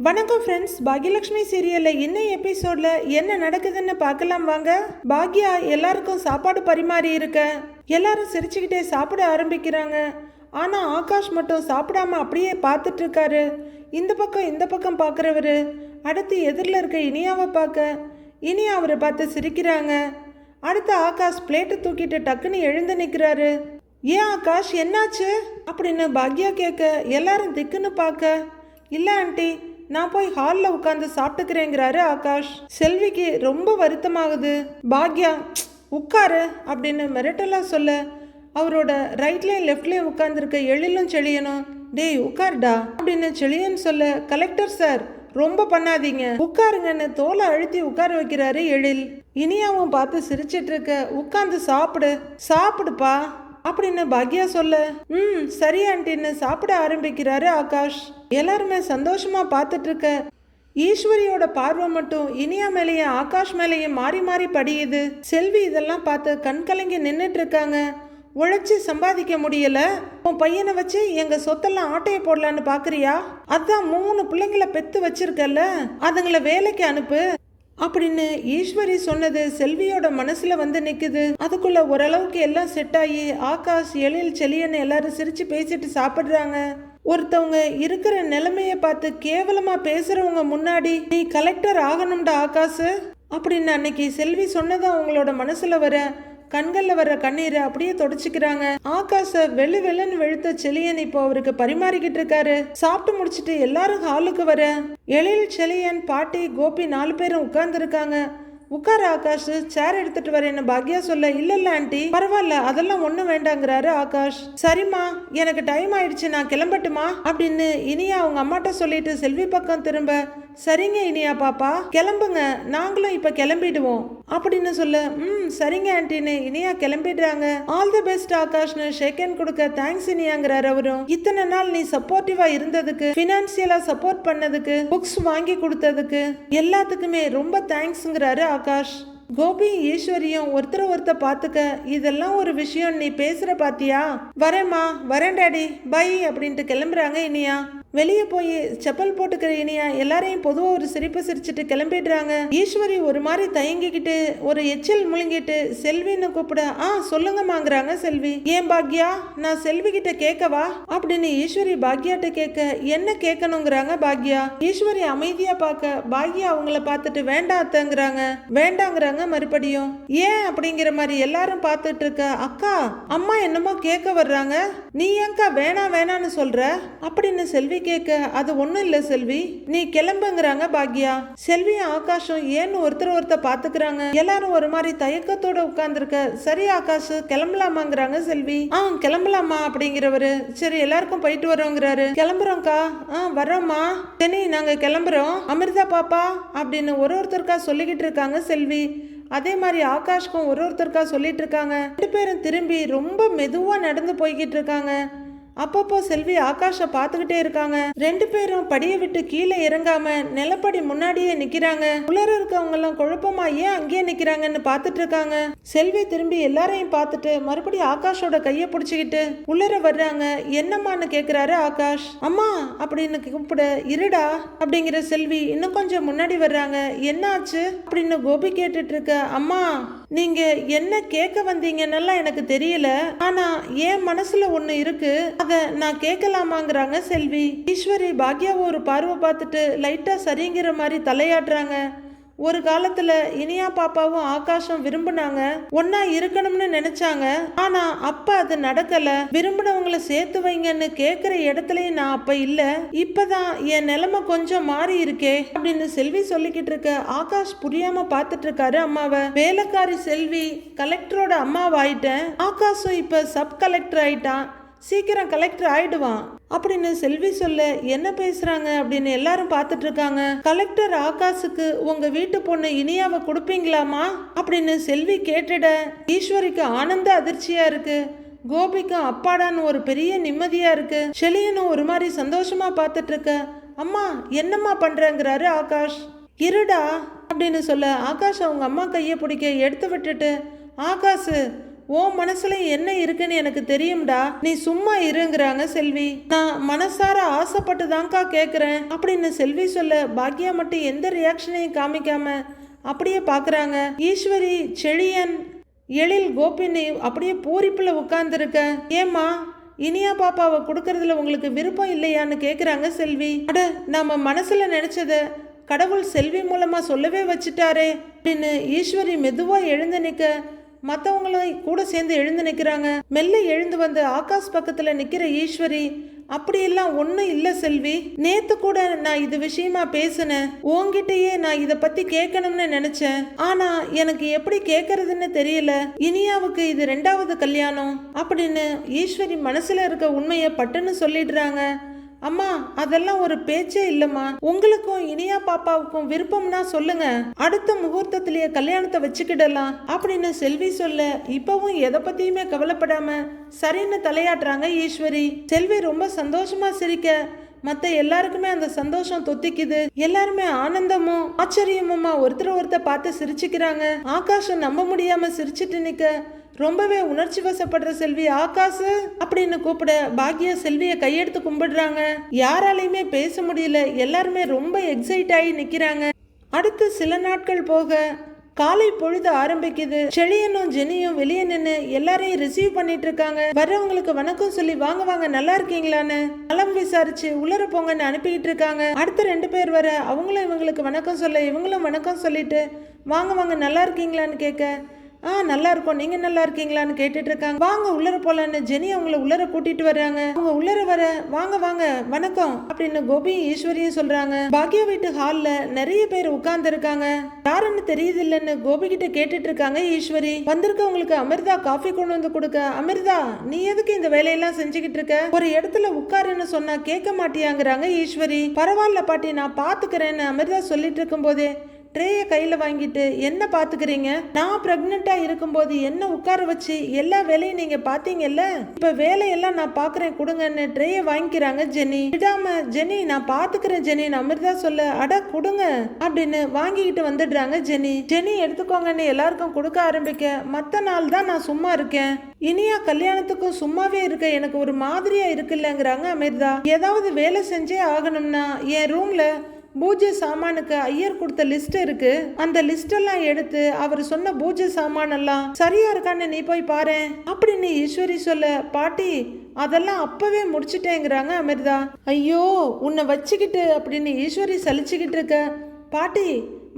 வணக்கம் ஃப்ரெண்ட்ஸ், பாக்யலட்சுமி சீரியலில் இன்னும் எபிசோடில் என்ன நடக்குதுன்னு பார்க்கலாம் வாங்க. பாக்யா எல்லாருக்கும் சாப்பாடு பரிமாறி இருக்க எல்லாரும் சிரிச்சுக்கிட்டே சாப்பிட ஆரம்பிக்கிறாங்க. ஆனால் ஆகாஷ் மட்டும் சாப்பிடாம அப்படியே பார்த்துட்டு இருக்காரு. இந்த பக்கம் பார்க்குறவர் அடுத்து எதிரில் இருக்க இனியாவை பார்க்க இனியா அவரை பார்த்து சிரிக்கிறாங்க. அடுத்து ஆகாஷ் பிளேட்டை தூக்கிட்டு டக்குன்னு எழுந்து நிற்கிறாரு. ஏன் ஆகாஷ் என்னாச்சு அப்படின்னு பாக்யா கேட்க எல்லாரும் திக்குன்னு பார்க்க, இல்லை ஆண்டி, நான் போய் ஹாலில் உட்காந்து சாப்பிட்டுக்கிறேங்கிறாரு ஆகாஷ். செல்விக்கு ரொம்ப வருத்தமாகுது. பாக்யா உட்காரு அப்படின்னு மிரட்டலாக சொல்ல அவரோட ரைட்லேயும் லெஃப்ட்லேயும் உட்காந்துருக்க எழிலும் செழியனும் டேய் உட்காருடா அப்படின்னு செழியன் சொல்ல, கலெக்டர் சார் ரொம்ப பண்ணாதீங்க, உட்காருங்கன்னு தோலை அழுத்தி உட்கார வைக்கிறாரு எழில். இனியாவும் பார்த்து சிரிச்சிட்டு இருக்க, உட்காந்து சாப்பிடுப்பா அப்படின்னு பாக்யா சொல்ல, சரி ஆண்டின்னு சாப்பிட ஆரம்பிக்கிறாரு ஆகாஷ். எல்லாருமே சந்தோஷமா பார்த்துட்டு இருக்க ஈஸ்வரியோட பார்வை மட்டும் இனியா மேலேயும் ஆகாஷ் மேலேயும் மாறி மாறி படியுது. செல்வி இதெல்லாம் பார்த்து கண் கலங்கி நின்றுட்டு இருக்காங்க. உழைச்சி சம்பாதிக்க முடியல, உன் பையனை வச்சு எங்க சொத்தெல்லாம் ஆட்டையை போடலான்னு பாக்குறியா? அதான் 3 பிள்ளைங்களை பெத்து வச்சிருக்கல, அதுங்களை வேலைக்கு அனுப்பு அப்படின்னு ஈஸ்வரி சொன்னது செல்வியோட மனசுல வந்து நிக்குது. அதுக்குள்ள ஓரளவுக்கு எல்லாம் செட் ஆகி ஆகாஷ் எழில் செழியன்னு எல்லாரும் சிரிச்சு பேசிட்டு சாப்பிடுறாங்க. ஒருத்தவங்க இருக்கிற நிலைமைய பார்த்து கேவலமா பேசுறவங்க முன்னாடி நீ கலெக்டர் ஆகணும்டா ஆகாஷ் அப்படின்னு அன்னைக்கு செல்வி சொன்னதான் அவங்களோட மனசுல வர கண்கள்ல வர கண்ணீரை அப்படியே தொடச்சிக்கிறாங்க. ஆகாஷ வெள்ளுன்னு வெளுத்த செழியன் இப்போ அவருக்கு பரிமாறிக்கிட்டு இருக்காரு. சாப்பிட்டு முடிச்சுட்டு எல்லாரும் ஹாலுக்கு வர எழில், செழியன், பாட்டி, கோபி 4 பேரும் உட்கார்ந்து இருக்காங்க. உட்கார ஆகாஷ், சேர் எடுத்துட்டு வரேன்னு பாக்யா சொல்ல, இல்ல ஆண்டி பரவாயில்ல, அதெல்லாம் ஒண்ணும் வேண்டாங்கிறாரு ஆகாஷ். சரிம்மா, எனக்கு டைம் ஆயிடுச்சு, நான் கிளம்பட்டுமா அப்படின்னு இனியா அவங்க அம்மாட்ட சொல்லிட்டு செல்வி பக்கம் திரும்ப, சரிங்க இனியா பாப்பா கிளம்புங்க, நாங்களும் இப்ப கிளம்பிடுவோம் அப்படின்னு சொல்ல, சரிங்க ஆண்டின்னு இனியா கிளம்பிடுறாங்க. ஆல் தி பெஸ்ட் ஆகாஷ்னு ஷேக்கன் கொடுக்க, தேங்க்ஸ் இனியாங்கிறாரு அவரும். இத்தனை நாள் நீ சப்போர்ட்டிவா இருந்ததுக்கு, பினான்சியலா சப்போர்ட் பண்ணதுக்கு, புக்ஸ் வாங்கி கொடுத்ததுக்கு எல்லாத்துக்குமே ரொம்ப தேங்க்ஸ்ங்கிறாரு ஆகாஷ். கோபி ஈஸ்வரியும் ஒருத்தர் பார்த்துக்க, இதெல்லாம் ஒரு விஷயம் நீ பேசுற பாத்தியா? வரேம்மா, வரேன் டாடி, பை அப்படின்ட்டு கிளம்புறாங்க இனியா. வெளியே போய் செப்பல் போட்டுக்கிற இனியா எல்லாரையும் பொதுவாக ஒரு சிரிப்பு சிரிச்சுட்டு கிளம்பிடுறாங்க. ஈஸ்வரி ஒரு மாதிரி தயங்கிக்கிட்டு ஒரு எச்சில் முழுங்கிட்டு செல்வின்னு கூப்பிட, சொல்லுங்கம்மாங்கிறாங்க செல்வி. ஏன் பாக்யா, நான் செல்வி கிட்ட கேட்கவா அப்படின்னு ஈஸ்வரி பாக்யாட்ட கேட்க, என்ன கேட்கணுங்கிறாங்க பாக்யா. ஈஸ்வரி அமைதியா பார்க்க பாக்யா அவங்கள பார்த்துட்டு வேண்டாங்கிறாங்க மறுபடியும். ஏன் அப்படிங்கிற மாதிரி எல்லாரும் பார்த்துட்டு இருக்க, அக்கா அம்மா என்னமோ கேட்க வர்றாங்க, நீ ஏங்கா வேணான்னு சொல்ற அப்படின்னு செல்வி கேட்க, அது ஒண்ணும் இல்ல செல்வி, நீ கிளம்புங்கிறாங்க பாக்யா. செல்வியும் ஆகாஷும் ஏன்னு ஒருத்தர் பாத்துக்கிறாங்க. எல்லாரும் ஒரு மாதிரி தயக்கத்தோட உட்கார்ந்துருக்க, சரி ஆகாஷ் கிளம்பலாமாங்கிறாங்க செல்வி. கிளம்பலாமா அப்படிங்கிறவரு, சரி எல்லாருக்கும் போயிட்டு வரோங்கிறாரு. கிளம்புறோம்க்கா, வர்றோம்மா, சரி நாங்க கிளம்புறோம் அமிர்தா பாப்பா அப்படின்னு ஒருத்தருக்கா சொல்லிக்கிட்டு இருக்காங்க செல்வி. அதே மாதிரி ஆகாஷ்க்கும் ஒருத்தருக்கா சொல்லிட்டு இருக்காங்க. 2 பேரும் திரும்பி ரொம்ப மெதுவா நடந்து போய்கிட்டு இருக்காங்க. அப்பப்போ செல்வி ஆகாஷ பார்த்துக்கிட்டே இருக்காங்க. 2 பேரும் படியை விட்டு கீழே இறங்காம நிலப்படி முன்னாடியே நிக்கிறாங்க. உலர இருக்கவங்க எல்லாம் குழப்பமா ஏன் அங்கேயே நிக்கிறாங்கன்னு பார்த்துட்டு இருக்காங்க. செல்வி திரும்பி எல்லாரையும் பார்த்துட்டு மறுபடியும் ஆகாஷோட கைய பிடிச்சுக்கிட்டு உள்ளர வர்றாங்க. என்னம்மான்னு கேக்குறாரு ஆகாஷ். அம்மா அப்படின்னு கூப்பிட, இருடா அப்படிங்கிற செல்வி இன்னும் கொஞ்சம் முன்னாடி வர்றாங்க. என்னாச்சு அப்படின்னு கோபி கேட்டுட்டு இருக்க, அம்மா நீங்க என்ன கேட்க வந்தீங்கன்னு எனக்கு தெரியல, ஆனா என் மனசுல ஒண்ணு இருக்கு, அத நான் கேட்கலாமாங்கிறாங்க செல்வி. ஈஸ்வரி பாக்யாவை ஒரு பார்வை பார்த்துட்டு லைட்டா சரிங்கிற மாதிரி தலையாட்டுறாங்க. ஒரு காலத்துல இனியா பாப்பாவும் ஆகாஷும் விரும்பினாங்க, ஒன்னா இருக்கணும்னு நினைச்சாங்க. ஆனா அப்ப அது நடக்கல. விரும்பினவங்களை சேர்த்து வைங்கன்னு கேக்குற இடத்துலயும் நான் அப்ப இல்ல. இப்பதான் என் நிலைமை கொஞ்சம் மாறி இருக்கே அப்படின்னு செல்வி சொல்லிக்கிட்டு இருக்க, ஆகாஷ் புரியாம பார்த்துட்டு இருக்காரு அம்மாவை. வேலைக்காரி செல்வி கலெக்டரோட அம்மாவாயிட்டேன், ஆகாஷும் இப்ப சப் கலெக்டர் ஆயிட்டான், சீக்கிரம் கலெக்டர் ஆயிடுவான் அப்படின்னு செல்வி சொல்ல, என்ன பேசுறாங்க அப்படின்னு எல்லாரும் பார்த்துட்டு இருக்காங்க. கலெக்டர் ஆகாஷுக்கு உங்க வீட்டு பொண்ணு இனியாவை கொடுப்பீங்களாமா அப்படின்னு செல்வி கேட்டுட ஈஸ்வரிக்கு ஆனந்த அதிர்ச்சியா இருக்கு. கோபிக்கும் அப்பாடான்னு ஒரு பெரிய நிம்மதியா இருக்கு. செழியனும் ஒரு மாதிரி சந்தோஷமா பார்த்துட்டு இருக்க, அம்மா என்னம்மா பண்றங்கிறாரு ஆகாஷ். இருடா அப்படின்னு சொல்ல ஆகாஷ் அவங்க அம்மா கையை பிடிக்க எடுத்து விட்டுட்டு, ஆகாஷ் உன் மனசுல என்ன இருக்குன்னு எனக்கு தெரியும்டா, நீ சும்மா இருங்கிறாங்க செல்வி. நான் மனசார ஆசைப்பட்டு தான்க்கா கேட்குறேன் அப்படின்னு செல்வி சொல்ல பாக்யா மட்டும் எந்த ரியாக்ஷனையும் காமிக்காம அப்படியே பார்க்குறாங்க. ஈஸ்வரி, செழியன், எழில், கோபினி அப்படியே பூரிப்புல உட்கார்ந்துருக்க. ஏம்மா, இனியா பாப்பாவை கொடுக்கறதுல உங்களுக்கு விருப்பம் இல்லையான்னு கேட்குறாங்க செல்வி. அட, நாம மனசுல நினைச்சத கடவுள் செல்வி மூலமா சொல்லவே வச்சுட்டாரே அப்படின்னு ஈஸ்வரி மெதுவா எழுந்து நிற்க மற்றவங்களும் கூட சேர்ந்து எழுந்து நிற்கிறாங்க. மெல்ல எழுந்து வந்து ஆகாஷ் பக்கத்துல நிற்கிற ஈஸ்வரி, அப்படியெல்லாம் ஒன்றும் இல்லை செல்வி, நேத்து கூட நான் இது விஷயமா பேசினேன், உன்கிட்டயே நான் இதை பத்தி கேட்கணும்னு நினைச்சேன். ஆனா எனக்கு எப்படி கேட்கறதுன்னு தெரியல. இனியாவுக்கு இது 2வது கல்யாணம் அப்படின்னு ஈஸ்வரி மனசுல இருக்க உண்மையை பட்டுன்னு சொல்லிடுறாங்க. அம்மா, அதெல்லாம் ஒரு பேச்சே இல்லம்மா. உங்களுக்கும் இனியா பாப்பாவுக்கும் விருப்பம்னா சொல்லுங்க, அடுத்த முகூர்த்தத்திலேயே கல்யாணத்தை வச்சுக்கிடலாம் அப்படின்னு செல்வி சொல்ல இப்பவும் எதை பத்தியுமே கவலைப்படாம சரின்னு தலையாட்டுறாங்க ஈஸ்வரி. செல்வி ரொம்ப சந்தோஷமா சிரிக்க மத்த எல்லாருக்குமே அந்த சந்தோஷம் தொத்திக்குது. எல்லாருமே ஆனந்தமும் ஆச்சரியமுமா ஒருத்தர் பார்த்து சிரிச்சுக்கிறாங்க. ஆகாஷம் நம்ப முடியாம சிரிச்சிட்டு நிக்க ரொம்பவே உணர்ச்சி வசப்படுற செல்வி ஆகாஷ் அப்படின்னு கூப்பிட பாக்யா செல்வியை கையெடுத்து கும்பிடுறாங்க. யாராலையுமே பேச முடியல, எல்லாருமே ரொம்ப எக்ஸைட் ஆகி நிக்கிறாங்க. அடுத்து சில நாட்கள் போக காலை பொழுது ஆரம்பிக்குது. செழியனும் ஜெனியும் வெளியே நின்று எல்லாரையும் ரிசீவ் பண்ணிட்டு இருக்காங்க. வர்றவங்களுக்கு வணக்கம் சொல்லி வாங்க வாங்க நல்லா இருக்கீங்களான்னு நலம் விசாரிச்சு உள்ளர போங்கன்னு அனுப்பிக்கிட்டு இருக்காங்க. அடுத்த 2 பேர் வர அவங்களும் இவங்களுக்கு வணக்கம் சொல்ல இவங்களும் வணக்கம் சொல்லிட்டு வாங்க வாங்க நல்லா இருக்கீங்களான்னு கேட்க நல்லா இருக்கும், நீங்க நல்லா இருக்கீங்களான்னு கேட்டுட்டு இருக்காங்க. வாங்க உள்ளர போலான்னு ஜெனி அவங்கள உள்ளர கூட்டிட்டு வர்றாங்க. அவங்க உள்ளர வர வாங்க வாங்க வணக்கம் அப்படின்னு கோபியும் ஈஸ்வரியும் சொல்றாங்க. பாக்யா வீட்டு ஹால்ல நிறைய பேர் உட்கார்ந்து இருக்காங்க. யாருன்னு தெரியுது இல்லன்னு கோபி கிட்ட கேட்டுட்டு இருக்காங்க ஈஸ்வரி. வந்திருக்கவங்களுக்கு அமிர்தா காஃபி கொண்டு வந்து கொடுக்க, அமிர்தா நீ எதுக்கு இந்த வேலையெல்லாம் செஞ்சுக்கிட்டு இருக்க, ஒரு இடத்துல உட்காருன்னு சொன்னா கேட்க மாட்டியாங்கிறாங்க ஈஸ்வரி. பரவாயில்ல பாட்டி, நான் பாத்துக்கிறேன்னு அமிர்தா சொல்லிட்டு இருக்கும் போதே ட்ரேயை கையில் வாங்கிட்டு என்ன பார்த்துக்கிறீங்க, நான் ப்ரெக்னெண்ட்டா இருக்கும்போது என்ன உட்கார வச்சு எல்லா வேலையும் நீங்கள் பார்த்தீங்கல்ல, இப்போ வேலையெல்லாம் நான் பார்க்குறேன் கொடுங்கன்னு ட்ரேயை வாங்கிக்கிறாங்க ஜெனி. விடாம ஜெனி நான் பார்த்துக்கிறேன் ஜெனின்னு அமிர்தா சொல்ல அட கொடுங்க அப்படின்னு வாங்கிக்கிட்டு வந்துடுறாங்க ஜெனி. ஜெனி எடுத்துக்கோங்கன்னு எல்லாருக்கும் கொடுக்க ஆரம்பிக்க மற்ற நாள் தான் நான் சும்மா இருக்கேன், இனியா கல்யாணத்துக்கும் சும்மாவே இருக்க எனக்கு ஒரு மாதிரியா இருக்குல்லங்கிறாங்க அமிர்தா. ஏதாவது வேலை செஞ்சே ஆகணும்னா என் ரூம்ல பூஜை சாமானுக்கு ஐயர் கொடுத்த லிஸ்ட் இருக்கு, அந்த லிஸ்ட் எல்லாம் எடுத்து அவர் சொன்ன பூஜை சாமான் எல்லாம் சரியா இருக்கான்னு நீ போய் பாரு அப்படின்னு ஈஸ்வரி சொல்ல பாட்டி அதெல்லாம் அப்பவே முடிச்சுட்டேங்கிறாங்க அமிர்தா. ஐயோ உன்னை வச்சுக்கிட்டு அப்படின்னு ஈஸ்வரி சலிச்சுக்கிட்டு இருக்க. பாட்டி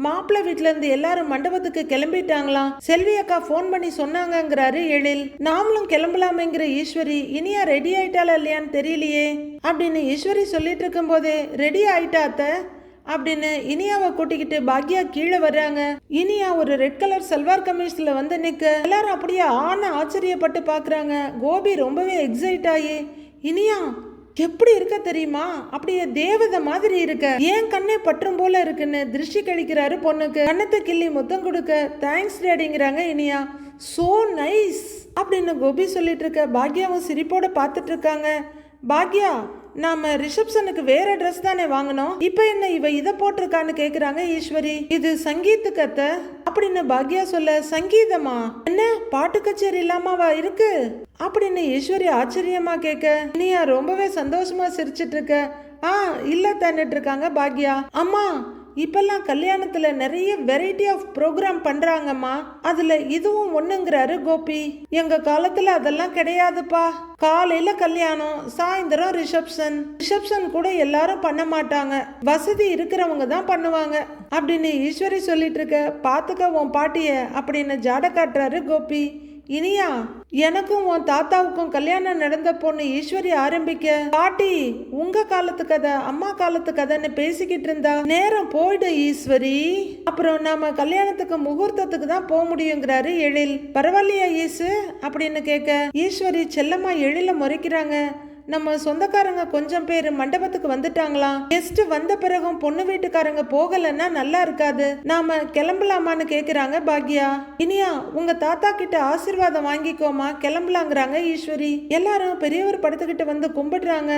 மாப்பிள்ளை வீட்டுல இருந்து எல்லாரும் மண்டபத்துக்கு கிளம்பிட்டாங்களாம், செல்வி அக்கா போன் பண்ணி சொன்னாங்கிறாரு எழில். நாமளும் கிளம்பலாமேங்கிற ஈஸ்வரி இனியா ரெடி ஆயிட்டாளா இல்லையான்னு தெரியலையே அப்படின்னு ஈஸ்வரி சொல்லிட்டு இருக்கும் போதே ரெடி ஆயிட்டாத்த அப்படின்னு இனியாவை கூட்டிக்கிட்டு பாக்யா கீழே வர்றாங்க. இனியா ஒரு ரெட் கலர் சல்வார் கமீஸ்ல வந்து நிக்க எல்லாரும் அப்படியே ஆச்சரியப்பட்டு பாக்குறாங்க. கோபி ரொம்பவே எக்ஸைட் ஆகி இனியா எப்படி இருக்க தெரியுமா, அப்படியே தேவதை மாதிரி இருக்க, ஏன் கண்ணே பற்றும் போல இருக்குன்னு திருஷ்டி கழிக்கிறாரு பொண்ணுக்கு. கண்ணத்தை கிள்ளி முத்தம் கொடுக்க தேங்க்ஸ் டேடிங்கிறாங்க இனியா. சோ நைஸ் அப்படின்னு கோபி சொல்லிட்டு இருக்க பாக்யாவும் சிரிப்போட பார்த்துட்டு இருக்காங்க. பாக்யா நாம ரிசப்ஷனுக்கு வேற ட்ரெஸ் தானே வாங்கணும், இப்ப என்ன இவ இதை போட்டிருக்கான்னு கேக்குறாங்க ஈஸ்வரி. இது சங்கீத்துக்கு அத்தை அப்படின்னு பாக்யா சொல்ல சங்கீதமா, என்ன பாட்டு கச்சேரி இல்லாமவா இருக்கு அப்படின்னு ஈஸ்வரி ஆச்சரியமா கேட்க இனியா ரொம்பவே சந்தோஷமா சிரிச்சிட்டு இருக்க. இல்ல தன்னிட்டு இருக்காங்க பாக்யா. அம்மா இப்பெல்லாம் கல்யாணத்துல நிறைய வெரைட்டி ஆஃப் ப்ரோக்ராம் பண்றாங்கம்மா, அதுல இதுவும் ஒண்ணுங்கிறாரு கோபி. எங்க காலத்துல அதெல்லாம் கிடையாதுப்பா, காலையில கல்யாணம் சாயந்தரம் ரிசப்ஷன் கூட எல்லாரும் பண்ண மாட்டாங்க, வசதி இருக்கிறவங்க தான் பண்ணுவாங்க அப்படின்னு ஈஸ்வரி சொல்லிட்டு இருக்க. பாத்துக்க உன் பாட்டிய அப்படின்னு ஜாட காட்டுறாரு கோபி. இனியா எனக்கும் உன் தாத்தாவுக்கும் கல்யாணம் நடந்த பொண்ணு ஈஸ்வரி ஆரம்பிக்க பாட்டி உங்க காலத்து கதை அம்மா காலத்து கதைன்னு பேசிக்கிட்டு இருந்தா நேரம் போயிடு ஈஸ்வரி, அப்புறம் நாம கல்யாணத்துக்கு முகூர்த்தத்துக்கு தான் போக முடியுங்கிறாரு எழில். பரவாயில்லையா ஈசு அப்படின்னு கேட்க ஈஸ்வரி செல்லம்மா எழில முறைக்கிறாங்க. நம்ம சொந்தக்காரங்க கொஞ்சம் பேர் மண்டபத்துக்கு வந்துட்டாங்களாம், கெஸ்ட் வந்த பிறகும் பொண்ணு வீட்டுக்காரங்க போகலன்னா நல்லா இருக்காது, நாம கிளம்பலாமான்னு கேக்குறாங்க பாக்யா. இனியா உங்க தாத்தா கிட்ட ஆசீர்வாதம் வாங்கிக்கோமா கிளம்பலாங்கிறாங்க ஈஸ்வரி. எல்லாரும் பெரியவர் படுத்துக்கிட்டு வந்து கும்பிடுறாங்க.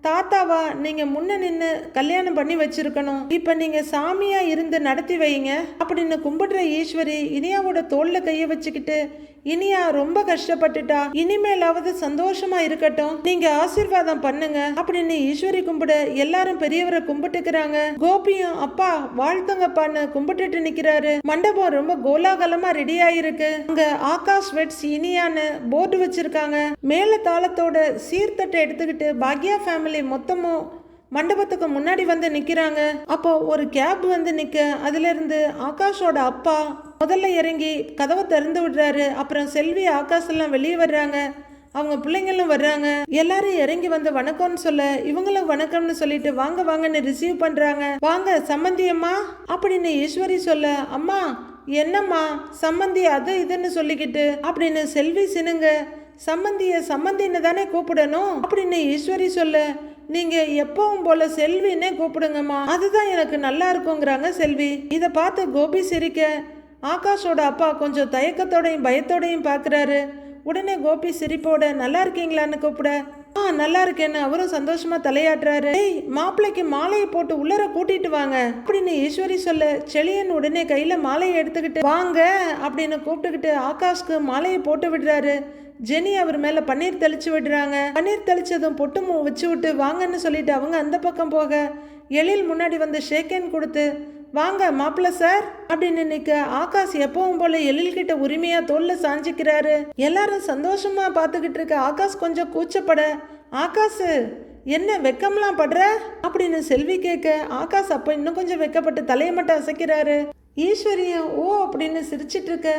தாத்தாவா நீங்க முன்ன நின்று கல்யாணம் பண்ணி வச்சிருக்கணும், இப்ப நீங்க சாமியா இருந்து நடத்தி வைங்க அப்படின்னு கும்பிடுற ஈஸ்வரி இனியாவோட தோல்ல கைய வச்சுக்கிட்டு இனியா ரொம்ப கஷ்டப்பட்டுட்டா, இனிமேலாவது சந்தோஷமா இருக்கட்டும், நீங்க ஆசீர்வாதம் பண்ணுங்க அப்படின்னு ஈஸ்வரி கும்பிட எல்லாரும் பெரியவரை கும்பிட்டுக்கிறாங்க. கோபியும் அப்பா வாழ்த்துங்கப்பான்னு கும்பிட்டுட்டு நிக்கிறாரு. மண்டபம் ரொம்ப கோலாகலமா ரெடி ஆயிருக்கு. அங்க ஆகாஷ் வெட்ஸ் இனியான்னு போர்டு வச்சிருக்காங்க. மேல தாளத்தோட சீர்தட்டை எடுத்துக்கிட்டு பாக்யா ஃபேமிலி மொத்தமும் மண்டபத்துக்கு முன்னாடி வந்து நிக்கிறாங்க. அப்போ ஒரு கேப் வந்து நிக்க, அதுல இருந்து ஆகாஷோட அப்பா முதல்ல இறங்கி கதவை திறந்து விடுறாரு. அப்புறம் செல்வி ஆகாஷ் எல்லாம் வெளியே வர்றாங்க. அவங்க பிள்ளைங்களும் வர்றாங்க. எல்லாரும் இறங்கி வந்து வணக்கம்னு சொல்ல இவங்களும் வணக்கம்னு சொல்லிட்டு வாங்க வாங்கன்னு ரிசீவ் பண்றாங்க. வாங்க சம்மந்தியம்மா அப்படின்னு ஈஸ்வரி சொல்ல, அம்மா என்னம்மா சம்மந்தி அது இதுன்னு சொல்லிக்கிட்டு அப்படின்னு செல்வி சினுங்க. சம்மந்திய சம்மந்தின்னு தானே கூப்பிடணும் அப்படின்னு ஈஸ்வரி சொல்ல, நீங்க எப்பவும் போல செல்வின்னே கூப்பிடுங்கம்மா, அதுதான் எனக்கு நல்லா இருக்குங்கிறாங்க செல்வி. இதை பார்த்து கோபி சிரிக்க ஆகாஷோட அப்பா கொஞ்சம் தயக்கத்தோடையும் பயத்தோடையும் பார்க்குறாரு. உடனே கோபி சிரிப்போட நல்லா இருக்கீங்களான்னு கூப்பிட, நல்லா இருக்கேன்னு அவரும் சந்தோஷமா தலையாட்டுறாரு. ஏய் மாப்பிள்ளைக்கு மாலையை போட்டு உள்ளர கூட்டிட்டு வாங்க அப்படின்னு ஈஸ்வரி சொல்ல, செழியன் உடனே கையில மாலையை எடுத்துக்கிட்டு வாங்க அப்படின்னு கூப்பிட்டுக்கிட்டு ஆகாஷ்க்கு மாலையை போட்டு விடுறாரு. ஜெனி அவர் மேல பன்னீர் தெளிச்சு விடுறாங்க. பன்னீர் தெளிச்சதும் பொட்டுமூ வச்சு விட்டு வாங்கன்னு சொல்லிட்டு அவங்க அந்த பக்கம் போக எழில் முன்னாடி வந்து ஷேக்கன் கொடுத்து வாங்க மாப்பிள்ள சார் அப்படின்னு நிக்க ஆகாஷ் எப்பவும் போல எழில் கிட்ட உரிமையா தோல்ல சாஞ்சிக்கிறாரு. எல்லாரும் சந்தோஷமா பாத்துக்கிட்டு இருக்க ஆகாஷ் கொஞ்சம் கூச்சப்பட, ஆகாஷ் என்ன வெக்கம்லாம் படுற அப்படின்னு செல்வி கேட்க ஆகாஷ் அப்ப இன்னும் கொஞ்சம் வெக்கப்பட்டு தலையை மட்டும் அசைக்கிறாரு. ஈஸ்வரியும் ஓ அப்படின்னு சிரிச்சிட்டு இருக்க,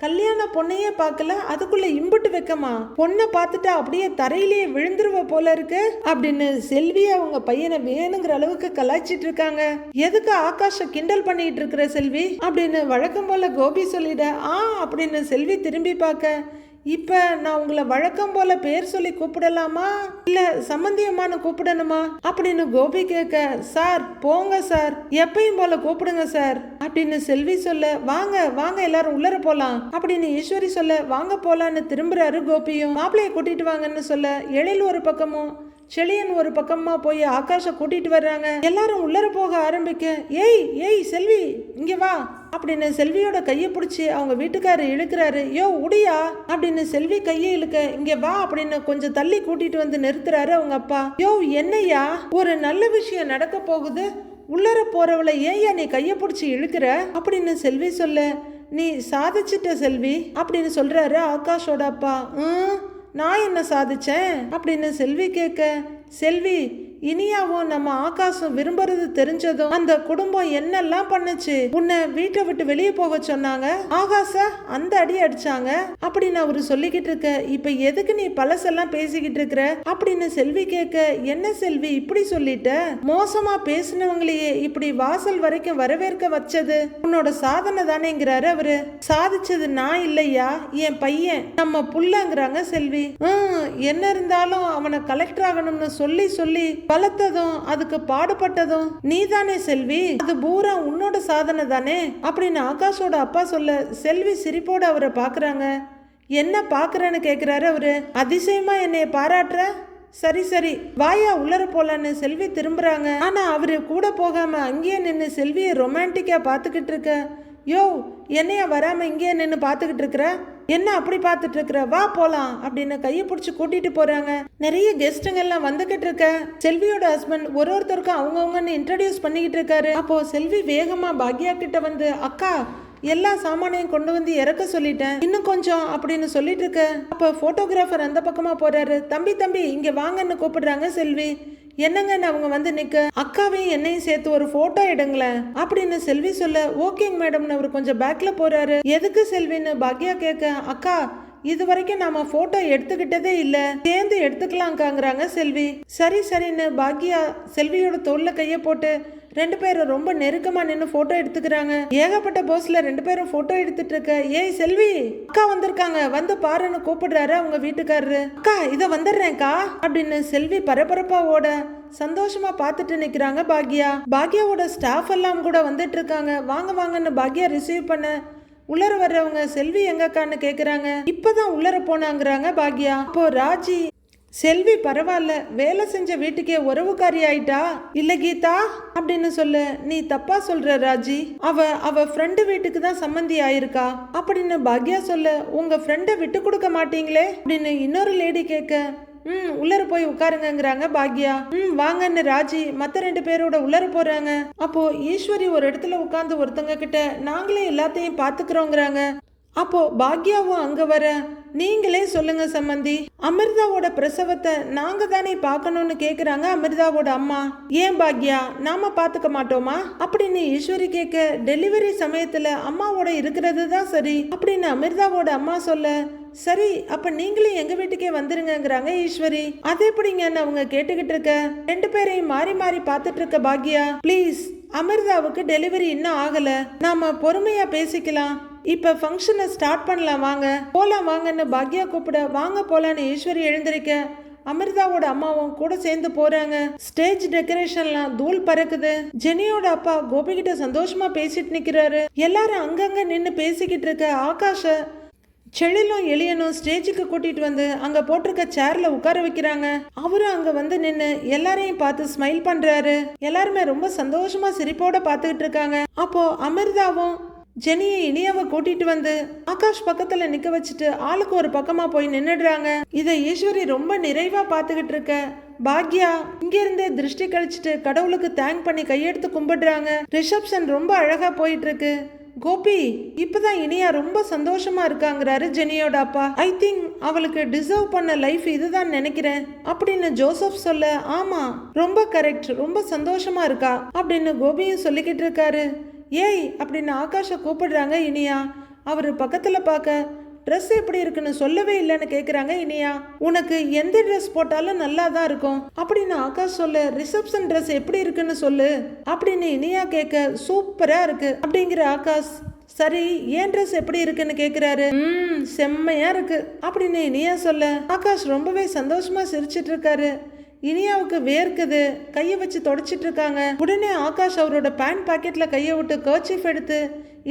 கல்யாண பொண்ணையே பார்க்கல அதுக்குள்ள இம்புட்டு வைக்கமா, பொண்ணை பார்த்துட்டா அப்படியே தரையிலேயே விழுந்துருவ போல இருக்கு அப்படின்னு செல்வி அவங்க பையனை வேணுங்கிற அளவுக்கு கலாய்ச்சிட்டு இருக்காங்க. எதுக்கு ஆகாஷ கிண்டல் பண்ணிட்டு இருக்கிற செல்வி அப்படின்னு வழக்கம் போல கோபி சொல்லிட, அப்படின்னு செல்வி திரும்பி பார்க்க, இப்ப நான் உங்களை வழக்கம் போல பேர் சொல்லி கூப்பிடலாமா இல்ல சம்பந்தியமான கூப்பிடணுமா அப்படின்னு கோபி கேட்க, சார் போங்க சார் எப்பயும் போல கூப்பிடுங்க சார் அப்படின்னு செல்வி சொல்ல, வாங்க வாங்க எல்லாரும் உள்ளர போலாம் அப்படின்னு ஈஸ்வரி சொல்ல, வாங்க போலான்னு திரும்புறாரு கோபியும். மாப்பிள்ளைய கூட்டிட்டு வாங்கன்னு சொல்ல எழில் ஒரு பக்கமும் செழியன் ஒரு பக்கமா போய் ஆகாஷ கூட்டிட்டு வர்றாங்க. எல்லாரும் உள்ளர போக ஆரம்பிக்க, ஏய் ஏய் செல்வி இங்க வா அப்படின்னு செல்வியோட கையை பிடிச்சி அவங்க வீட்டுக்காரர் இழுக்கிறாரு. யோ உடியா அப்படின்னு செல்வி கையை இழுக்க, இங்க வா அப்படின்னு கொஞ்சம் தள்ளி கூட்டிட்டு வந்து நிறுத்துறாரு அவங்க அப்பா. யோ என்னையா ஒரு நல்ல விஷயம் நடக்க போகுது, உள்ளர போறவளை ஏயா நீ கையை பிடிச்சி இழுக்கிற அப்படின்னு செல்வி சொல்ல, நீ சாதிச்சிட்ட செல்வி அப்படின்னு சொல்றாரு ஆகாஷோட அப்பா. நான் என்ன சாதிச்சேன் அப்படின்னு செல்வி கேட்க, செல்வி இனியாவும் நம்ம ஆகாசம் விரும்புறது தெரிஞ்சதும் அந்த குடும்பம் என்னெல்லாம் பண்ணுச்சு, உன்னை வீட்டை விட்டு வெளியே போக சொன்னாங்க, ஆகாச அந்த அடி அடிச்சாங்க அப்படின்னு அவரு சொல்லிக்கிட்டு இருக்க, இப்ப எதுக்கு நீ பழசெல்லாம் பேசிக்கிட்டு இருக்கிற அப்படின்னு செல்வி கேட்க, என்ன செல்வி இப்படி சொல்லிட்ட, மோசமா பேசினவங்களையே இப்படி வாசல் வரைக்கும் வரவேற்க வச்சது உன்னோட சாதனை தானேங்கிறாரு அவரு. சாதிச்சது நான் இல்லையா என் பையன் நம்ம புள்ளங்கிறாங்க செல்வி. என்ன இருந்தாலும் அவனை கலெக்டர் ஆகணும்னு சொல்லி சொல்லி வளர்த்ததும் அதுக்கு பாடுபட்டதும் நீதானே செல்வி, அது பூரா உன்னோட சாதனை தானே அப்படின்னு ஆகாஷோட அப்பா சொல்ல செல்வி சிரிப்போட அவரை பாக்குறாங்க. என்ன பாக்குறேன்னு கேக்குறாரு அவரு. அதிசயமா என்னைய பாராட்டுற, சரி சரி வாயா உள்ளர போலான்னு செல்வி திரும்புறாங்க. ஆனா அவரு கூட போகாம அங்கேயே நின்று செல்வியை ரொமான்டிக்கா பாத்துக்கிட்டு இருக்க, யோ என்னையா வராம இங்கே நின்று பார்த்துக்கிட்டு இருக்கிற, என்ன அப்படி பார்த்துட்டு இருக்கிற, வா போலாம் அப்படின்னு கையை பிடிச்சி கூட்டிட்டு போறாங்க. நிறைய கெஸ்ட்டுங்க எல்லாம் வந்துகிட்டு இருக்க, செல்வியோட ஹஸ்பண்ட் ஒருத்தருக்கும் அவங்கவுங்கன்னு இன்ட்ரடியூஸ் பண்ணிக்கிட்டு இருக்காரு. அப்போ செல்வி வேகமா பாக்யா கிட்ட வந்து, அக்கா எல்லா சாமானையும் கொண்டு வந்து இறக்க சொல்லிட்டேன், இன்னும் கொஞ்சம் அப்படின்னு சொல்லிட்டு இருக்க. அப்ப போட்டோகிராஃபர் அந்த பக்கமா போறாரு. தம்பி தம்பி இங்க வாங்கன்னு கூப்பிடுறாங்க செல்வி. என்னங்கன்னு அவங்க வந்து நிக்க, அக்காவையும் என்னையும் சேர்த்து ஒரு போட்டோ எடுங்களேன் அப்படின்னு செல்வி சொல்ல, ஓகேங்க மேடம்னு அவர் கொஞ்சம் பேக்ல போறாரு. எதுக்கு செல்வின்னு பாக்யா கேட்க, அக்கா இது வரைக்கும் நாம போட்டோ எடுத்துக்கிட்டதே இல்ல, சேர்ந்து எடுத்துக்கலாங்கிறாங்க செல்வி. சரி சரின்னு பாக்யா செல்வியோட தோல்ல கைய போட்டு ரெண்டு பேரும் ரொம்ப நெருக்கமா நின்று போட்டோ எடுத்துக்கிறாங்க. ஏகப்பட்ட போஸ்ல ரெண்டு பேரும் போட்டோ எடுத்துட்டு இருக்க, ஏய் செல்வி அக்கா வந்திருக்காங்க வந்து பாருன்னு கூப்பிடுறாரு அவங்க வீட்டுக்காரரு. அக்கா இத வந்துடுறேன்க்கா அப்படின்னு செல்வி பரபரப்பா ஓட சந்தோஷமா பார்த்துட்டு நிக்கிறாங்க பாக்யா. பாக்யாவோட ஸ்டாஃப் எல்லாம் கூட வந்துட்டு இருக்காங்க. வாங்க வாங்கன்னு பாக்யா ரிசீவ் பண்ண உள்ளர வர்றவங்க செல்வி எங்கக்கான்னு கேக்குறாங்க. இப்பதான் உள்ளர போனாங்கிறாங்க பாக்யா. அப்போ ராஜி செல்வி பரவாயில்ல, வேலை செஞ்ச வீட்டுக்கே உறவுக்காரி ஆயிட்டா இல்ல கீதா அப்படின்னு சொல்லு. நீ தப்பா சொல்ற ராஜி, அவ ஃப்ரெண்டு வீட்டுக்கு தான் சம்மந்தி ஆயிருக்கா அப்படின்னு பாக்யா சொல்ல. உங்க ஃப்ரெண்டை விட்டு கொடுக்க மாட்டீங்களே அப்படின்னு இன்னொரு லேடி கேட்க, உள்ளர போய் உட்காருங்கிறாங்க பாக்யா. வாங்கன்னு ராஜி மத்த 2 பேரோட உள்ளர போறாங்க. அப்போ ஈஸ்வரி ஒரு இடத்துல உட்கார்ந்து ஒருத்தங்க கிட்ட நாங்களே எல்லாத்தையும் பாத்துக்கிறோங்கிறாங்க. அப்போ பாக்யாவும் அங்க வர, நீங்களே சொல்லுங்க சம்மந்தி, அமிர்தாவோட பிரசவத்தை நாங்க தானே பார்க்கணும்னு கேக்குறாங்க அமிர்தாவோட அம்மா. ஏன் பாக்யா, நாம பாத்துக்க மாட்டோமா அப்படின்னு ஈஸ்வரி கேட்க, டெலிவரி சமயத்துல அம்மாவோட இருக்கிறது தான் சரி அப்படின்னு அமிர்தாவோட அம்மா சொல்ல, சரி அப்ப நீங்களும் எங்க வீட்டுக்கே வந்துருங்கிறாங்க ஈஸ்வரி. அது எப்படிங்கன்னு அவங்க கேட்டுக்கிட்டு இருக்க. 2 பேரையும் மாறி மாறி பார்த்துட்டு இருக்க பாக்யா, ப்ளீஸ் அமிர்தாவுக்கு டெலிவரி இன்னும் ஆகல, நாம பொறுமையா பேசிக்கலாம், இப்ப ஃபங்க்ஷனை ஸ்டார்ட் பண்ணலாம், வாங்க போலாம் வாங்கன்னு பாக்யா கூப்பிட, வாங்க போலான்னு ஈஸ்வரி எழுந்திருக்க அமிர்தாவோட அம்மாவும் கூட சேர்ந்து போறாங்க. ஸ்டேஜ் டெக்கரேஷன்லாம் தூள் பறக்குது. ஜெனியோட அப்பா கோபி கிட்ட சந்தோஷமா பேசிட்டு நிக்கிறாரு. எல்லாரும் அங்கங்க நின்னு பேசிக்கிட்டு இருக்க ஆகாஷ செழிலும் எளியனும் ஸ்டேஜுக்கு கூட்டிட்டு வந்து அங்க போட்டிருக்க சேர்ல உட்கார வைக்கிறாங்க. அவரும் அங்க வந்து நின்னு எல்லாரையும் பார்த்து ஸ்மைல் பண்றாரு. எல்லாருமே ரொம்ப சந்தோஷமா சிரிப்போட பார்த்துக்கிட்டு இருக்காங்க. அப்போ அமிர்தாவும் ஜெனியை இனியாவை கூட்டிட்டு வந்து ஆகாஷ் பக்கத்துல நிக்க வச்சுட்டு ஆளுக்கு ஒரு பக்கமா போய் நின்னுடுறாங்க. இதை ஈஸ்வரி ரொம்ப நிறைவா பாத்துக்கிட்டு இருக்க பாக்யா இங்க இருந்தே திருஷ்டி கழிச்சிட்டு கடவுளுக்கு தேங்க் பண்ணி கையெடுத்து கும்பிடுறாங்க. ரிசப்ஷன் ரொம்ப அழகா போயிட்டு இருக்கு. கோபி இப்பதான் இனியா ரொம்ப சந்தோஷமா இருக்காங்கிறாரு ஜெனியோட அப்பா. ஐ திங்க் அவளுக்கு டிசர்வ் பண்ண லைஃப் இதுதான் நினைக்கிறேன் அப்படின்னு ஜோசப் சொல்ல, ஆமா ரொம்ப கரெக்ட், ரொம்ப சந்தோஷமா இருக்கா அப்படின்னு கோபியும் சொல்லிக்கிட்டு இருக்காரு. ஏய் அப்படின்னு ஆகாஷை கூப்பிடுறாங்க இனியா. அவரு பக்கத்துல பார்க்க, ட்ரெஸ் எப்படி இருக்குன்னு சொல்லவே இல்லைன்னு கேக்குறாங்க இனியா. உனக்கு எந்த ட்ரெஸ் போட்டாலும் நல்லா தான் இருக்கும் அப்படின்னு ஆகாஷ் சொல்ல, ரிசப்ஷன் ட்ரெஸ் எப்படி இருக்குன்னு சொல்லு அப்படின்னு இனியா கேட்க, சூப்பரா இருக்கு அப்படிங்கிற ஆகாஷ், சரி ஏன் ட்ரெஸ் எப்படி இருக்குன்னு கேக்குறாரு. செம்மையா இருக்கு அப்படின்னு இனியா சொல்ல, ஆகாஷ் ரொம்பவே சந்தோஷமா சிரிச்சிட்டு இருக்காரு. இனியாவுக்கு வேர்க்குது, கையை வச்சு தொடச்சிட்டு இருக்காங்க. உடனே ஆகாஷ் அவரோட பேண்ட் பாக்கெட்ல கையை விட்டு கர்ச்சீஃப் எடுத்து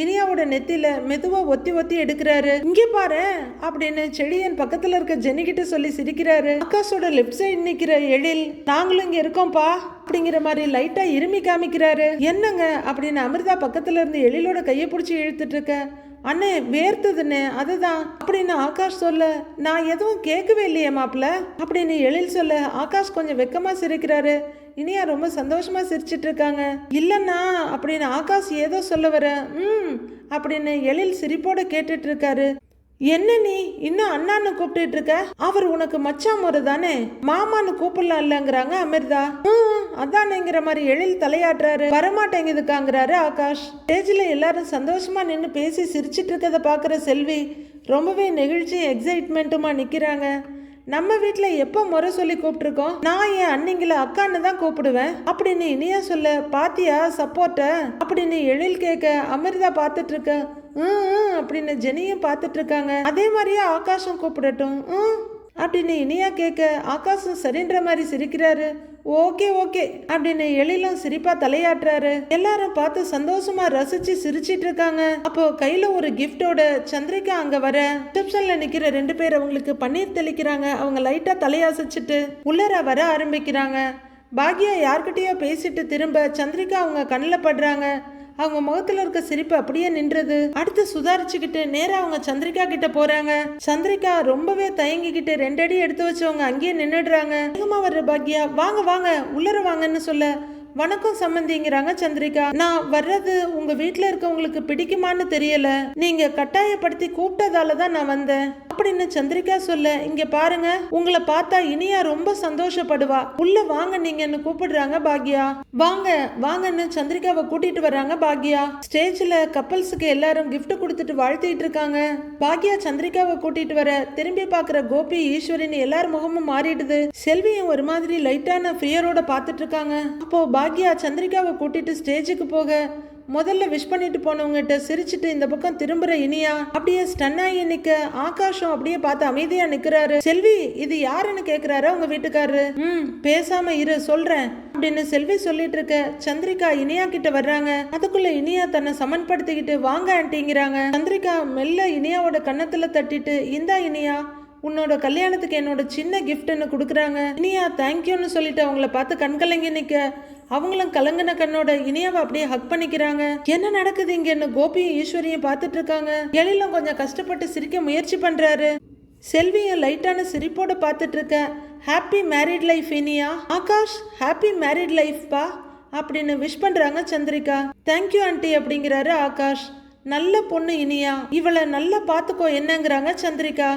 இனியாவோட நெத்தில மெதுவா ஒத்தி ஒத்தி எடுக்கிறாரு. இங்க பாரு அப்படின்னு செழியன் பக்கத்துல இருக்க ஜெனி கிட்ட சொல்லி சிரிக்கிறாரு. ஆகாஷோட லெப்ட் சைடு நிக்கிற எழில், நாங்களும் இங்க இருக்கோம்ப்பா அப்படிங்கிற மாதிரி லைட்டா இருமி காமிக்கிறாரு. என்னங்க அப்படின்னு அமிர்தா பக்கத்துல இருந்து எழிலோட கையை பிடிச்சி இழுத்துட்டு இருக்க, அண்ணே வேர்த்ததுன்னு அதுதான் அப்படின்னு ஆகாஷ் சொல்ல, நான் எதுவும் கேட்கவே இல்லையே மாப்பிள்ள அப்படின்னு எழில் சொல்ல, ஆகாஷ் கொஞ்சம் வெக்கமா சிரிக்கிறாரு. இனியா ரொம்ப சந்தோஷமா சிரிச்சிட்டு இருக்காங்க. இல்லைண்ணா அப்படின்னு ஆகாஷ் ஏதோ சொல்ல வர, அப்படின்னு எழில் சிரிப்போட கேட்டுட்டு இருக்காரு. என்ன நீ இன்னும் அண்ணான்னு கூப்பிட்டு இருக்க, அவர் உனக்கு மச்சான் முறை தானே, மாமான்னு கூப்பிடலாம் இல்லங்கிறாங்க அமிர்தா. அதானேங்கிற மாதிரி எழில் தலையாட்டுறாரு. வரமாட்டேங்குதுக்காங்கிறாரு ஆகாஷ். ஸ்டேஜ்ல எல்லாரும் சந்தோஷமா நின்று பேசி சிரிச்சிட்டு இருக்கத பாக்குற செல்வி ரொம்பவே நெகிழ்ச்சி எக்ஸைட்மெண்ட்டுமா நிக்கிறாங்க. நம்ம வீட்டில் எப்போ முறை சொல்லி கூப்பிட்டுருக்கோம், நான் என் அன்னிங்களை அக்கான்னு தான் கூப்பிடுவேன் அப்படின்னு இனியா சொல்ல, பாத்தியா சப்போர்ட்ட அப்படின்னு எழில் கேட்க அமிர்தா பார்த்துட்டு இருக்க, அப்படின்னு ஜெனியும் பார்த்துட்டு இருக்காங்க. அதே மாதிரியே ஆகாஷம் கூப்பிடட்டும் அப்படின்னு இனியா கேட்க ஆகாஷம் சரின்ற மாதிரி சிரிக்கிறாரு. ஓகே ஓகே அப்படின்னு எழிலும் சிரிப்பா தலையாட்டுறாரு. எல்லாரும் பார்த்து சந்தோஷமா ரசிச்சு சிரிச்சிட்டு இருக்காங்க. அப்போ கையில ஒரு கிஃப்டோட சந்திரிகா அங்க வர, ரிசப்ஷன்ல நிக்கிற 2 பேர் அவங்களுக்கு பன்னீர் தெளிக்கிறாங்க. அவங்க லைட்டா தலையாசிச்சுட்டு உள்ளர வர ஆரம்பிக்கிறாங்க. பாக்யா யார்கிட்டயோ பேசிட்டு திரும்ப சந்திரிகா அவங்க கண்ணில் படுறாங்க. அவங்க முகத்துல இருக்க சிரிப்பு அப்படியே நின்றது. அடுத்து சுதாரிச்சுக்கிட்டு நேரா அவங்க சந்திரிகா கிட்ட போறாங்க. சந்திரிகா ரொம்பவே தயங்கிக்கிட்டு 2 அடி எடுத்து வச்சவங்க அங்கேயே நின்னுடுறாங்க. வேகமா வர்ற பாக்யா, வாங்க வாங்க உள்ளர வாங்கன்னு சொல்ல, வணக்கம் சம்பந்திங்கிறாங்க சந்திரிகா. நான் வர்றது உங்க வீட்டுல இருக்கவங்களுக்கு பிடிக்குமான்னு தெரியல, நீங்க கட்டாயப்படுத்தி கூப்பிட்டதால தான் நான் வந்தேன் அப்படின்னு சந்திரிகா சொல்ல, இங்க பாருங்க உங்களை பார்த்தா இனியா ரொம்ப சந்தோஷப்படுவா, உள்ள வாங்க நீங்கன்னு கூப்பிடுறாங்க பாக்யா. வாங்க வாங்கன்னு சந்திரிகாவை கூட்டிட்டு வர்றாங்க பாக்யா. ஸ்டேஜ்ல கப்பல்ஸுக்கு எல்லாரும் கிஃப்ட் கொடுத்துட்டு வாழ்த்திட்டு இருக்காங்க. பாக்யா சந்திரிகாவை கூட்டிட்டு வர திரும்பி பாக்குற கோபி ஈஸ்வரின்னு எல்லார் முகமும் மாறிடுது. செல்வியும் ஒரு மாதிரி லைட்டான ஃபியரோட பார்த்துட்டு இருக்காங்க. அப்போ பாக்யா சந்திரிகாவை கூட்டிட்டு ஸ்டேஜுக்கு போக முதல்ல விஷ் பண்ணிட்டு போனவங்ககிட்ட சிரிச்சிட்டு இந்த பக்கம் திரும்புற இனியா அப்படியே ஸ்டன் ஆகி நிக்க, ஆகாஷம் அப்படியே பார்த்து அமைதியா நிக்கிறாரு. செல்வி இது யாருன்னு கேக்குறாரு உங்க வீட்டுக்காரரு. பேசாம இரு சொல்றேன் அப்படின்னு செல்வி சொல்லிட்டு இருக்க சந்திரிகா இனியா கிட்ட வர்றாங்க. அதுக்குள்ள இனியா தன்னை சமன்படுத்திக்கிட்டு வாங்க ஆண்டிங்கிறாங்க. சந்திரிகா மெல்ல இனியாவோட கன்னத்துல தட்டிட்டு, இந்தா இனியா உன்னோட கல்யாணத்துக்கு என்னோட சின்ன கிஃப்ட்னு கொடுக்குறாங்க. இனியா தேங்க்யூன்னு சொல்லிட்டு அவங்கள பார்த்து கண்கலங்கி நிற்க அவங்களும் கலங்கின கண்ணோட இனியாவை அப்படியே ஹக் பண்ணிக்கிறாங்க. என்ன நடக்குது இங்கன்னு கோபியும் ஈஸ்வரியும் பார்த்துட்டு இருக்காங்க. எழிலும் கொஞ்சம் கஷ்டப்பட்டு சிரிக்க முயற்சி பண்றாரு. செல்வியும் லைட்டான சிரிப்போட பார்த்துட்டு இருக்க. Happy married life Iniya. Akash happy married life பா அப்படின்னு விஷ் பண்றாங்க சந்திரிகா. தேங்க்யூ ஆண்டி அப்படிங்கிறாரு ஆகாஷ். நல்ல பொண்ணு இனியா, இவளை நல்லா பாத்துக்கோ என்னங்கிறாங்க சந்திரிகா.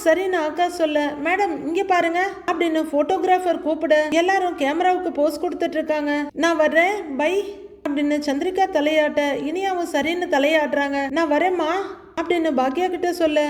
சரின்னு ஆகாஷ் சொல்ல, மேடம் இங்க பாருங்க அப்படின்னு போட்டோகிராஃபர் கூப்பிட எல்லாரும் கேமராவுக்கு போஸ் கொடுத்துட்டு இருக்காங்க. நான் வர்றேன் பை அப்படின்னு சந்திரிகா தலையாட்ட இனியாவும் சரின்னு தலையாட்டுறாங்க. நான் வரேம்மா அப்படின்னு பாக்யா கிட்ட சொல்ல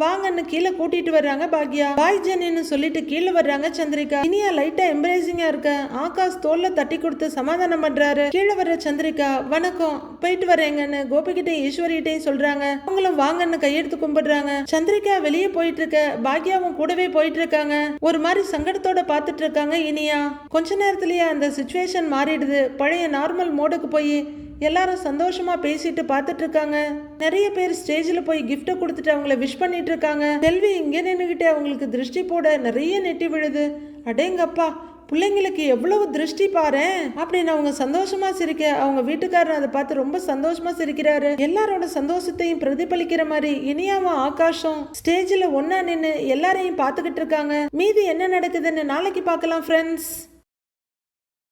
வாங்கன்னு கீழே கூட்டிட்டு வர்றாங்க பாக்யா. பாய் ஜெனின்னு சொல்லிட்டு கீழே வர்றாங்க சந்திரிகா. இனியா லைட்டா எம்பரேசிங்கா இருக்க ஆகாஷ் தோல்ல தட்டி கொடுத்து சமாதானம் பண்றாரு. கீழே வர்ற சந்திரிகா வணக்கம் போயிட்டு வரேங்கன்னு கோபிகிட்டையும் ஈஸ்வரிகிட்டையும் சொல்றாங்க. அவங்களும் வாங்கன்னு கையெடுத்து கும்பிடுறாங்க. சந்திரிகா வெளியே போயிட்டு இருக்க பாக்யாவும் கூடவே போயிட்டு இருக்காங்க. ஒரு மாதிரி சங்கடத்தோட பாத்துட்டு இருக்காங்க இனியா. கொஞ்ச நேரத்திலேயே அந்த சிச்சுவேஷன் மாறிடுது. பழைய நார்மல் மோடுக்கு போய் எல்லாரும் சந்தோஷமா பேசிட்டு பார்த்துட்டு இருக்காங்க. நிறைய பேர் ஸ்டேஜ்ல போய் கிஃப்ட் கொடுத்துட்டு அவங்கள விஷ் பண்ணிட்டு இருக்காங்க. செல்வி இங்க நின்னுகிட்டு அவங்களுக்கு திருஷ்டி போட நிறைய நெட்டி விழுது. அடேங்கப்பா பிள்ளைங்களுக்கு எவ்வளவு திருஷ்டி பாரு அப்படின்னு அவங்க சந்தோஷமா சிரிக்க அவங்க வீட்டுக்காரர் அதை பார்த்து ரொம்ப சந்தோஷமா சிரிக்கிறாரு. எல்லாரோட சந்தோஷத்தையும் பிரதிபலிக்கிற மாதிரி இனியாவும் ஆகாஷம் ஸ்டேஜ்ல ஒன்னா நின்று எல்லாரையும் பார்த்துக்கிட்டு இருக்காங்க. மீதி என்ன நடக்குதுன்னு நாளைக்கு பார்க்கலாம் ஃப்ரெண்ட்ஸ்.